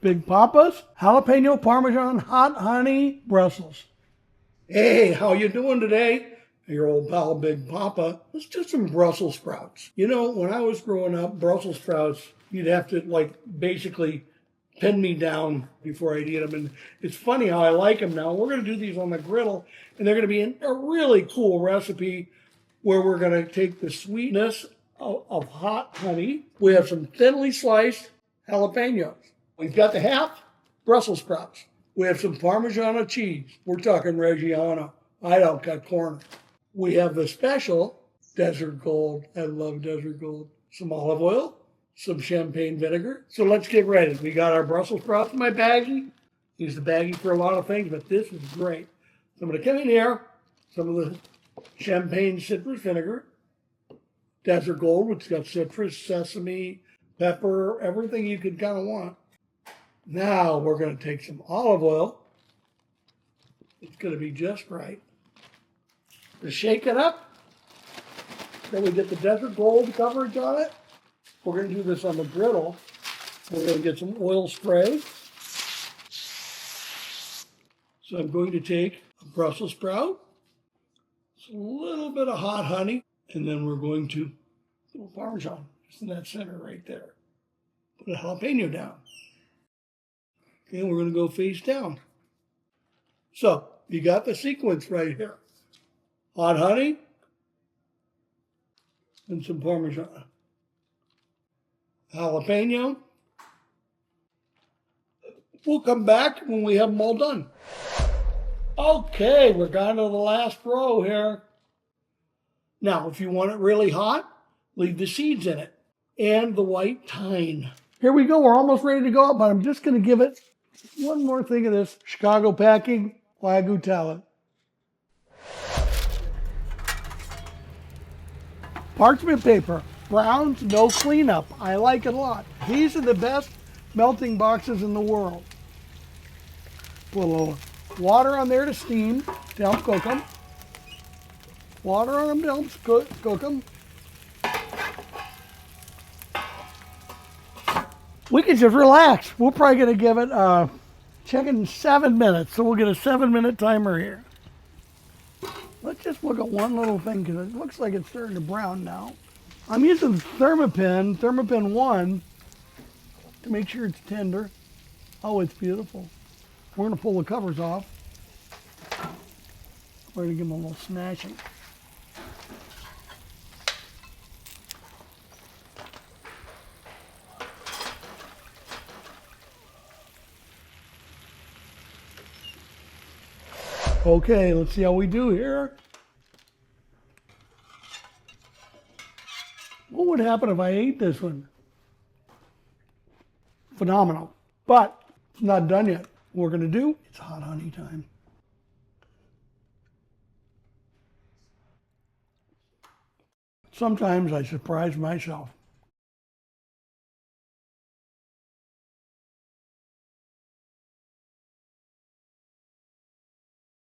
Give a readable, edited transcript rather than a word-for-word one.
Big Papa's jalapeno parmesan hot honey Brussels. Hey, how you doing today? Your old pal Big Papa. Let's do some Brussels sprouts. You know, when I was growing up, Brussels sprouts, you'd have to basically pin me down before I'd eat them. And it's funny how I like them now. We're going to do these on the griddle, and they're going to be a really cool recipe where we're going to take the sweetness of hot honey. We have some thinly sliced jalapenos. We've got the half Brussels sprouts. We have some Parmigiano cheese. We're talking Reggiano. I don't cut corners. We have the special Desert Gold. I love Desert Gold. Some olive oil, some champagne vinegar. So let's get ready. We got our Brussels sprouts in my baggie. Use the baggie for a lot of things, but this is great. So I'm going to come in here, some of the champagne citrus vinegar, Desert Gold, which has got citrus, sesame, pepper, everything you could kind of want. Now we're going to take some olive oil. It's going to be just right. To shake it up. Then we get the Desert Gold coverage on it. We're going to do this on the griddle. We're going to get some oil spray. So I'm going to take a Brussels sprout, a little bit of hot honey, and then we're going to put a little Parmesan just in that center right there. Put a jalapeno down. Okay, we're going to go face down. So you got the sequence right here. Hot honey and some Parmesan. Jalapeno. We'll come back when we have them all done. Okay, we're down to the last row here. Now, if you want it really hot, leave the seeds in it and the white thyme. Here we go. We're almost ready to go, but I'm just going to give it one more thing of this Chicago Packing Wagyu talent. Parchment paper, browns, no cleanup. I like it a lot. These are the best melting boxes in the world. Put a little water on there to steam, to help cook them. Water on them to help cook them. We can just relax. We're probably going to give it checking 7 minutes, so we'll get a 7-minute timer here. Let's just look at one little thing because it looks like it's starting to brown now. I'm using Thermopin 1, to make sure it's tender. Oh, it's beautiful. We're going to pull the covers off. We're going to give them a little smashing. Okay, let's see how we do here. What would happen if I ate this one? Phenomenal. But it's not done yet. What we're going to do, it's hot honey time. Sometimes I surprise myself.